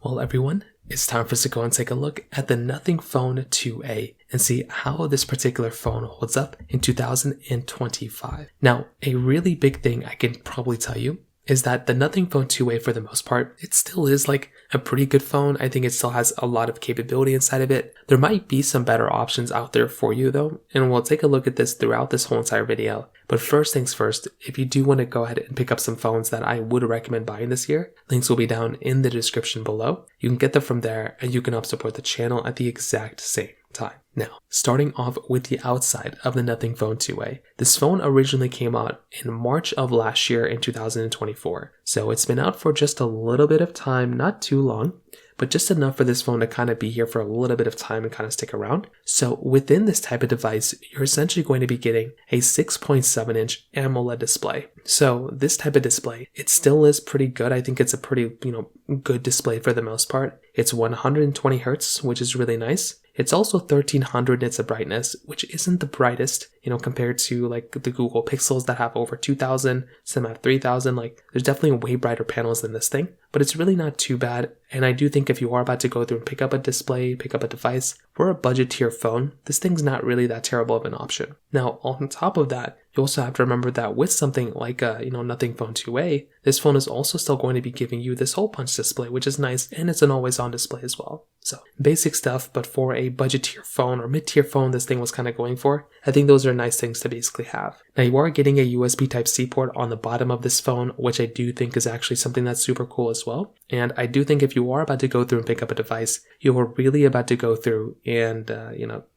Well, everyone, it's time for us to go and take a look at the Nothing Phone 2A and see how this particular phone holds up in 2025. Now, a really big thing I can probably tell you is that the Nothing Phone 2A, for the most part, it still is like a pretty good phone. I think it still has a lot of capability inside of it. There might be some better options out there for you though, and we'll take a look at this throughout this whole entire video. But first things first, if you do want to go ahead and pick up some phones that I would recommend buying this year, links will be down in the description below. You can get them from there and you can help support the channel at the exact same time. Now, starting off with the outside of the Nothing Phone 2A. This phone originally came out in March of last year in 2024. So it's been out for just a little bit of time, not too long, but just enough for this phone to kind of be here for a little bit of time and kind of stick around. So within this type of device, you're essentially going to be getting a 6.7-inch AMOLED display. So this type of display, it still is pretty good. I think it's a pretty, good display for the most part. It's 120 Hertz, which is really nice. It's also 1300 nits of brightness, which isn't the brightest, compared to like the Google Pixels that have over 2000, some have 3000. Like there's definitely way brighter panels than this thing, but it's really not too bad. And I do think if you are about to go through and pick up a display, pick up a device for a budget tier phone, this thing's not really that terrible of an option. Now, on top of that, you also have to remember that with something like a, Nothing Phone 2A, this phone is also still going to be giving you this hole punch display, which is nice, and it's an always on display as well. So basic stuff, but for a budget tier phone or mid tier phone this thing was kind of going for, I think those are nice things to basically have. Now you are getting a USB Type-C port on the bottom of this phone, which I do think is actually something that's super cool as well. And I do think if you are about to go through and pick up a device, you are really about to go through and,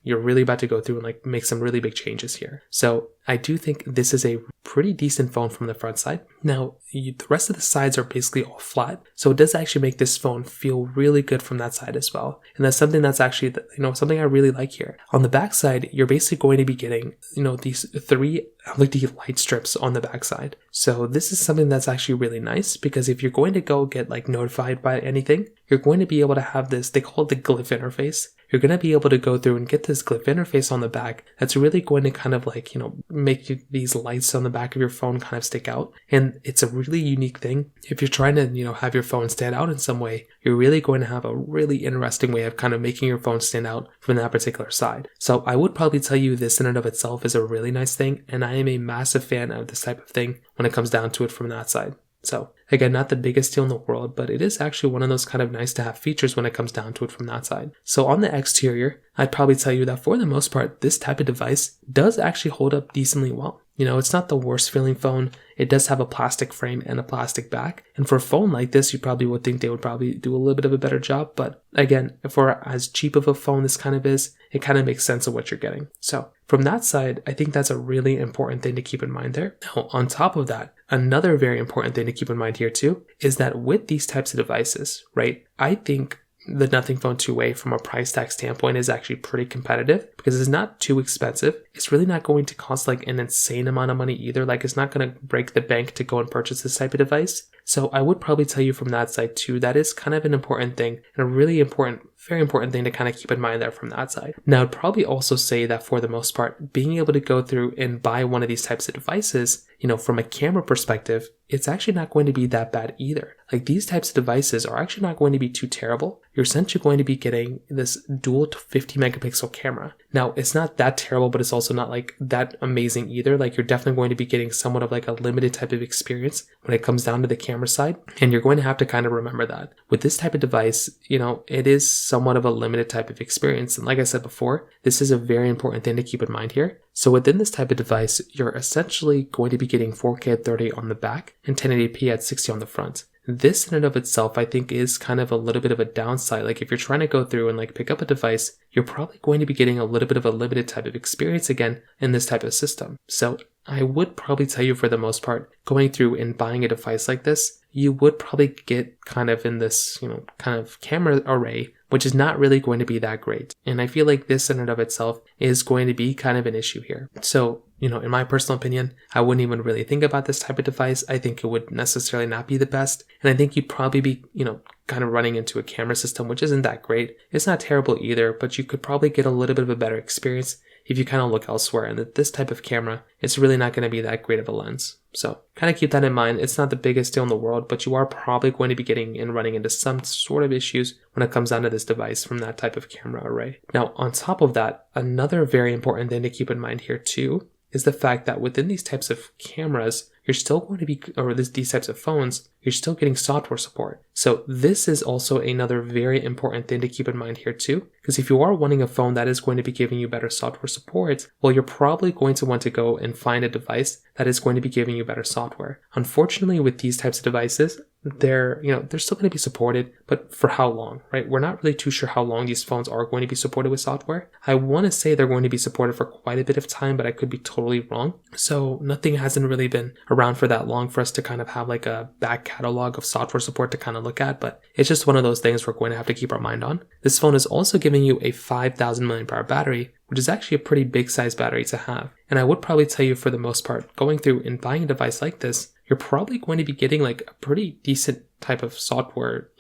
you're really about to go through and like make some really big changes here. So I do think this is a pretty decent phone from the front side. Now, the rest of the sides are basically all flat, so it does actually make this phone feel really good from that side as well. And that's something that's actually, something I really like here. On the back side, you're basically going to be getting, these three LED light strips on the back side. So this is something that's actually really nice because if you're going to go get like notified by anything, you're going to be able to have this, they call it the glyph interface. You're going to be able to go through and get this glyph interface on the back that's really going to kind of like, make these lights on the back of your phone kind of stick out. And it's a really unique thing. If you're trying to, have your phone stand out in some way, you're really going to have a really interesting way of kind of making your phone stand out from that particular side. So I would probably tell you this in and of itself is a really nice thing. And I am a massive fan of this type of thing when it comes down to it from that side. So again, not the biggest deal in the world, but it is actually one of those kind of nice to have features when it comes down to it from that side. So on the exterior, I'd probably tell you that for the most part, this type of device does actually hold up decently well. It's not the worst feeling phone. It does have a plastic frame and a plastic back. And for a phone like this, you probably would think they would probably do a little bit of a better job. But again, for as cheap of a phone this kind of is, it kind of makes sense of what you're getting. So from that side, I think that's a really important thing to keep in mind there. Now, on top of that, another very important thing to keep in mind here too, is that with these types of devices, right, I think the Nothing Phone 2A from a price tag standpoint is actually pretty competitive because it's not too expensive. It's really not going to cost like an insane amount of money either. Like it's not going to break the bank to go and purchase this type of device. So I would probably tell you from that side too, that is kind of an important thing and a really important, very important thing to kind of keep in mind there from that side. Now I'd probably also say that for the most part, being able to go through and buy one of these types of devices, from a camera perspective, it's actually not going to be that bad either. Like these types of devices are actually not going to be too terrible. You're essentially going to be getting this dual 50 megapixel camera. Now it's not that terrible, but it's also not like that amazing either. Like you're definitely going to be getting somewhat of like a limited type of experience when it comes down to the camera side. And you're going to have to kind of remember that. With this type of device, it is somewhat of a limited type of experience. And like I said before, this is a very important thing to keep in mind here. So within this type of device, you're essentially going to be getting 4K at 30 on the back and 1080p at 60 on the front. This in and of itself, I think, is kind of a little bit of a downside. Like if you're trying to go through and like pick up a device, you're probably going to be getting a little bit of a limited type of experience again in this type of system. So I would probably tell you for the most part, going through and buying a device like this, you would probably get kind of in this, kind of camera array, which is not really going to be that great. And I feel like this in and of itself is going to be kind of an issue here. So, in my personal opinion, I wouldn't even really think about this type of device. I think it would necessarily not be the best. And I think you'd probably be, kind of running into a camera system, which isn't that great. It's not terrible either, but you could probably get a little bit of a better experience if you kind of look elsewhere, and that this type of camera, it's really not going to be that great of a lens. So kind of keep that in mind. It's not the biggest deal in the world, but you are probably going to be getting and running into some sort of issues when it comes down to this device from that type of camera array. Now, on top of that, another very important thing to keep in mind here too is the fact that within these types of cameras, you're still going to be, or these types of phones, you're still getting software support. So this is also another very important thing to keep in mind here too, because if you are wanting a phone that is going to be giving you better software support, well, you're probably going to want to go and find a device that is going to be giving you better software. Unfortunately, with these types of devices, they're still going to be supported, but for how long, right? We're not really too sure how long these phones are going to be supported with software. I want to say they're going to be supported for quite a bit of time, but I could be totally wrong. So nothing hasn't really been around for that long for us to kind of have like a back catalog of software support to kind of look at, but it's just one of those things we're going to have to keep our mind on. This phone is also giving you a 5,000 mAh battery, which is actually a pretty big size battery to have. And I would probably tell you, for the most part, going through and buying a device like this, you're probably going to be getting like a pretty decent type of software,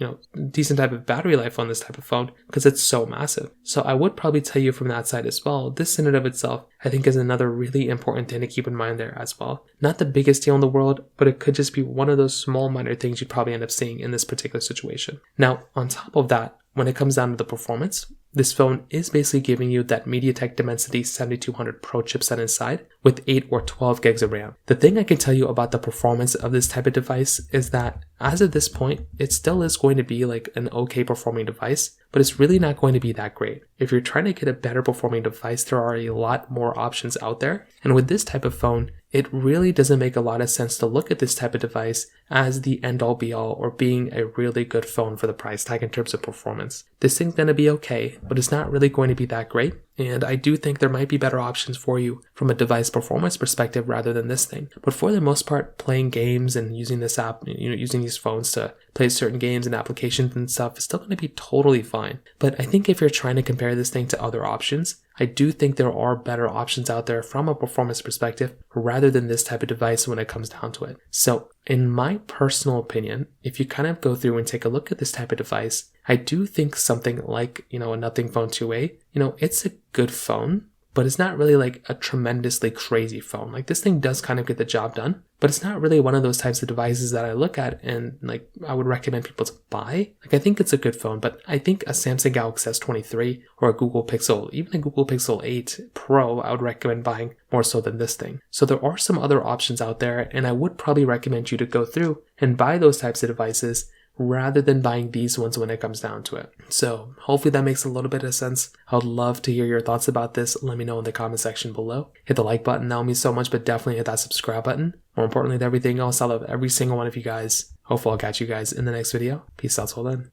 decent type of battery life on this type of phone because it's so massive. So I would probably tell you from that side as well, this in and of itself, I think is another really important thing to keep in mind there as well. Not the biggest deal in the world, but it could just be one of those small minor things you'd probably end up seeing in this particular situation. Now, on top of that, when it comes down to the performance, this phone is basically giving you that MediaTek Dimensity 7200 Pro chipset inside with 8 or 12 gigs of RAM. The thing I can tell you about the performance of this type of device is that as of this point, it still is going to be like an okay performing device, but it's really not going to be that great. If you're trying to get a better performing device, there are a lot more options out there. And with this type of phone, it really doesn't make a lot of sense to look at this type of device as the end all be all or being a really good phone for the price tag in terms of performance. This thing's going to be okay, but it's not really going to be that great. And I do think there might be better options for you from a device performance perspective rather than this thing. But for the most part, playing games and using this app, using these phones to play certain games and applications and stuff is still going to be totally fine. But I think if you're trying to compare this thing to other options, I do think there are better options out there from a performance perspective rather than this type of device when it comes down to it. So in my personal opinion, if you kind of go through and take a look at this type of device, I do think something like, a Nothing Phone 2a, it's a good phone, but it's not really like a tremendously crazy phone. Like this thing does kind of get the job done, but it's not really one of those types of devices that I look at and like I would recommend people to buy. Like I think it's a good phone, but I think a Samsung Galaxy S23 or a Google Pixel, even a Google Pixel 8 Pro, I would recommend buying more so than this thing. So there are some other options out there, and I would probably recommend you to go through and buy those types of devices rather than buying these ones when it comes down to it. So hopefully that makes a little bit of sense. I would love to hear your thoughts about this. Let me know in the comment section below. Hit the like button, that would mean so much, but definitely hit that subscribe button. More importantly than everything else, I love every single one of you guys. Hopefully I'll catch you guys in the next video. Peace out till then.